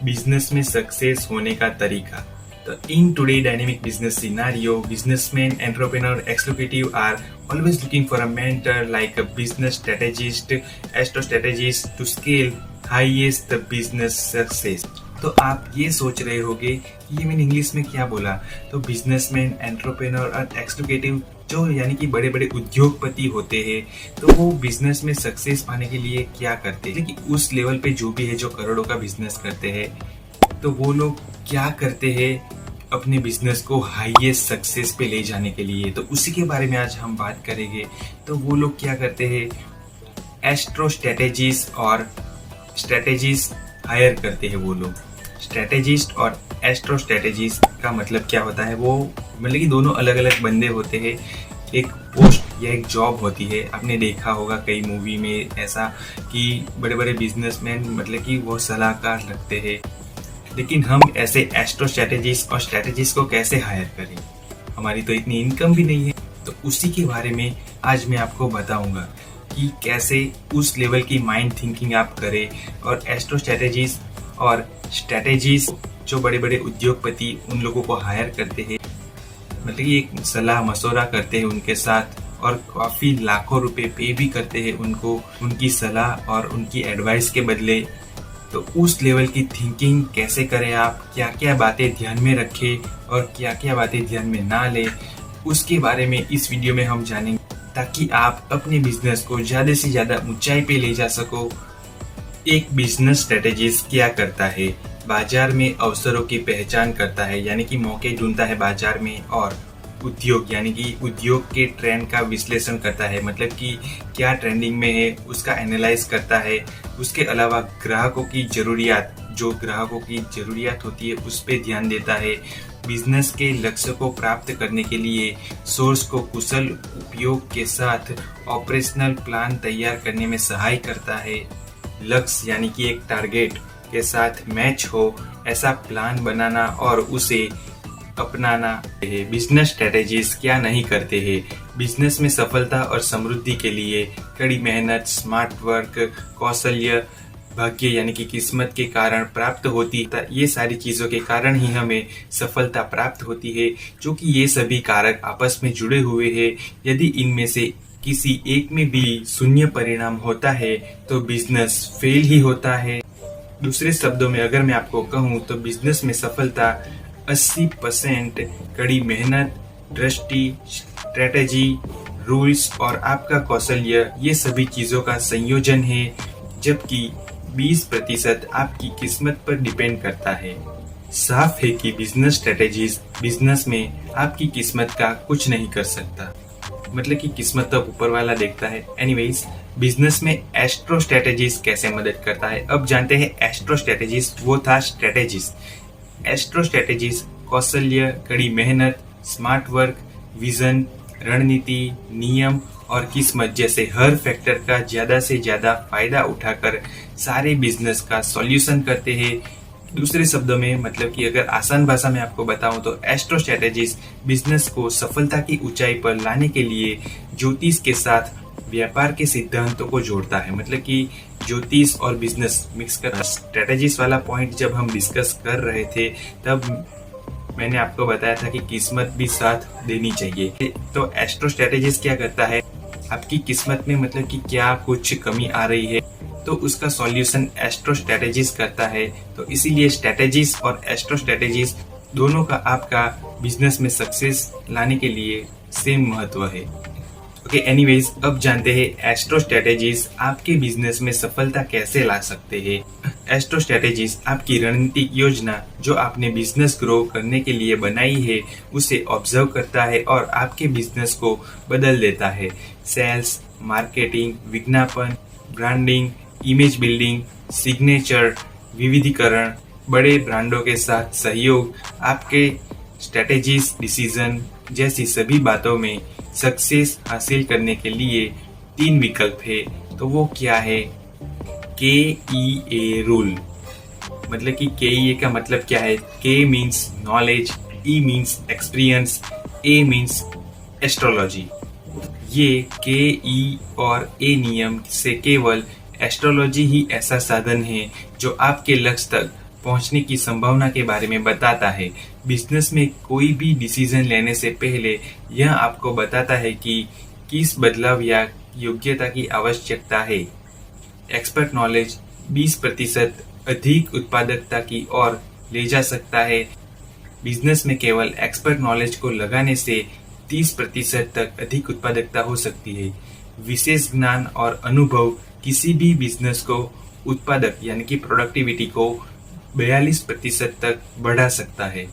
Business में success होने का तरीका। तो in today dynamic business scenario, businessmen, entrepreneur, executive are always looking for a mentor like a business strategist, astro strategist to scale highest the business success। तो आप ये सोच रहे होंगे कि ये मैंने इंग्लिश में क्या बोला। तो बिजनेसमैन, एंटरप्रेन्योर और एक्सिक्यूटिव जो यानी कि बड़े बड़े उद्योगपति होते हैं, तो वो बिजनेस में सक्सेस पाने के लिए क्या करते हैं कि उस लेवल पे जो भी है, जो करोड़ों का बिजनेस करते हैं, तो वो लोग क्या करते हैं अपने बिजनेस को हाईएस्ट सक्सेस पे ले जाने के लिए। तो उसी के बारे में आज हम बात करेंगे। तो वो लोग क्या करते हैं, एस्ट्रो स्ट्रेटेजिस्ट और स्ट्रेटेजिस्ट हायर करते हैं वो लोग। स्ट्रेटेजिस्ट और एस्ट्रो स्ट्रेटेजिस्ट का मतलब क्या होता है, वो मतलब कि दोनों अलग अलग बंदे होते हैं। एक पोस्ट या एक जॉब होती है, आपने देखा होगा कई मूवी में ऐसा कि बड़े बड़े बिजनेसमैन मतलब कि वो सलाहकार लगते हैं। लेकिन हम ऐसे एस्ट्रो स्ट्रेटेजिस्ट और स्ट्रेटेजिस्ट को कैसे हायर करें, हमारी तो इतनी इनकम भी नहीं है। तो उसी के बारे में आज मैं आपको बताऊंगा कि कैसे उस लेवल की माइंड थिंकिंग आप करें और एस्ट्रो स्ट्रेटेजिस्ट और स्ट्रेटेजिस्ट जो बड़े बड़े उद्योगपति उन लोगों को हायर करते हैं, मतलब कि एक सलाह मशवरा करते हैं उनके साथ और काफी लाखों रुपए पे भी करते हैं उनको, उनकी सलाह और उनकी एडवाइस के बदले। तो उस लेवल की थिंकिंग कैसे करें आप, क्या क्या बातें ध्यान में रखें और क्या क्या बातें ध्यान में ना लें, उसके बारे में इस वीडियो में हम जानेंगे, ताकि आप अपने बिजनेस को ज्यादा से ज्यादा ऊंचाई पे ले जा सको। एक बिजनेस स्ट्रेटेजिस्ट क्या करता है, बाजार में अवसरों की पहचान करता है, यानी कि मौके ढूंढता है बाजार में, और उद्योग यानी कि उद्योग के ट्रेंड का विश्लेषण करता है, मतलब कि क्या ट्रेंडिंग में है उसका एनालाइज करता है। उसके अलावा ग्राहकों की जरूरियात, जो ग्राहकों की जरूरियात होती है उस पर ध्यान देता है। बिजनेस के लक्ष्य को प्राप्त करने के लिए सोर्स को कुशल उपयोग के साथ ऑपरेशनल प्लान तैयार करने में सहाय करता है। लक्ष्य यानी कि एक टारगेट के साथ मैच हो ऐसा प्लान बनाना और उसे अपनाना है। बिजनेस स्ट्रेटेजिस्ट क्या नहीं करते हैं, बिजनेस में सफलता और समृद्धि के लिए कड़ी मेहनत, स्मार्ट वर्क, कौशल्य, भाग्य यानी कि किस्मत के कारण प्राप्त होती है। ये सारी चीजों के कारण ही हमें सफलता प्राप्त होती है, जो कि ये सभी कारक आपस में जुड़े हुए हैं। यदि इनमें से किसी एक में भी शून्य परिणाम होता है तो बिजनेस फेल ही होता है। दूसरे शब्दों में अगर मैं आपको कहूँ तो बिजनेस में सफलता 80% कड़ी मेहनत, दृष्टि, स्ट्रेटेजी, रूल्स और आपका कौशल्य, ये सभी चीजों का संयोजन है, जबकि 20% आपकी किस्मत पर डिपेंड करता है। साफ है कि बिजनेस स्ट्रेटेजिस्ट बिजनेस में आपकी किस्मत का कुछ नहीं कर सकता, मतलब कि किस्मत तो ऊपर वाला देखता है। एनीवेज, बिजनेस में एस्ट्रो स्ट्रेटेजिस्ट कैसे मदद करता है, अब जानते हैं। एस्ट्रो स्ट्रेटेजिस्ट वो था स्ट्रेटेजिस्ट। एस्ट्रो स्ट्रेटेजिस्ट कौशल्य, कड़ी मेहनत, स्मार्ट वर्क, विजन, रणनीति, नियम और किस्मत जैसे हर फैक्टर का ज्यादा से ज्यादा फायदा उठाकर सारे बिजनेस का सॉल्यूशन करते हैं। दूसरे शब्दों में मतलब कि अगर आसान भाषा में आपको बताऊं तो एस्ट्रो स्ट्रेटेजिस्ट बिजनेस को सफलता की ऊंचाई पर लाने के लिए ज्योतिष के साथ व्यापार के सिद्धांतों को जोड़ता है, मतलब कि ज्योतिष और बिजनेस मिक्स कर। स्ट्रेटेजिस्ट वाला पॉइंट जब हम डिस्कस कर रहे थे तब मैंने आपको बताया था कि किस्मत भी साथ देनी चाहिए। तो एस्ट्रो स्ट्रेटेजिस्ट क्या करता है, आपकी किस्मत में मतलब कि क्या कुछ कमी आ रही है तो उसका सॉल्यूशन एस्ट्रो स्ट्रेटेजिस्ट करता है। तो इसीलिए स्ट्रेटेजिस्ट और एस्ट्रो स्ट्रेटेजिस्ट दोनों का आपका बिजनेस में सक्सेस लाने के लिए सेम महत्व है। ओके, एनीवेज, अब जानते हैं एस्ट्रो स्ट्रेटेजिस्ट आपके बिजनेस में सफलता कैसे ला सकते हैं। एस्ट्रो स्ट्रेटेजिस्ट आपकी रणनीतिक योजना जो आपने बिजनेस ग्रो करने के लिए बनाई है उसे ऑब्जर्व करता है और आपके बिजनेस को बदल देता है। सेल्स, मार्केटिंग, विज्ञापन, ब्रांडिंग, इमेज बिल्डिंग, सिग्नेचर, विविधीकरण, बड़े ब्रांडों के साथ सहयोग, आपके स्ट्रेटेजीज, डिसीजन जैसी सभी बातों में सक्सेस हासिल करने के लिए 3 विकल्प है। तो वो क्या है, KEA रूल, मतलब कि KEA का मतलब क्या है, K means knowledge, E means experience, A means astrology. ये KE और A नियम से केवल एस्ट्रोलॉजी ही ऐसा साधन है जो आपके लक्ष्य तक पहुंचने की संभावना के बारे में बताता है। बिजनेस में कोई भी डिसीजन लेने से पहले यह आपको बताता है कि किस बदलाव या योग्यता की आवश्यकता है। एक्सपर्ट नॉलेज 20% अधिक उत्पादकता की ओर ले जा सकता है। बिजनेस में केवल एक्सपर्ट नॉलेज को लगाने से 30% तक अधिक उत्पादकता हो सकती है। विशेष ज्ञान और अनुभव किसी भी बिजनेस को उत्पादक यानी कि प्रोडक्टिविटी को 42% तक बढ़ा सकता है।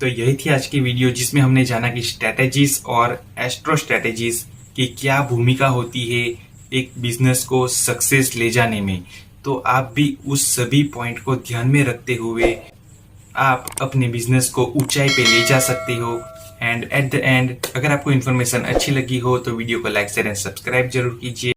तो यही थी आज की वीडियो, जिसमें हमने जाना कि स्ट्रेटेजीज और एस्ट्रो स्ट्रेटेजीज की क्या भूमिका होती है एक बिजनेस को सक्सेस ले जाने में। तो आप भी उस सभी पॉइंट को ध्यान में रखते हुए आप अपने बिजनेस को ऊंचाई पे ले जा सकते हो। एंड एट द एंड, अगर आपको इन्फॉर्मेशन अच्छी लगी हो तो वीडियो को लाइक शेयर एंड सब्सक्राइब जरूर कीजिए।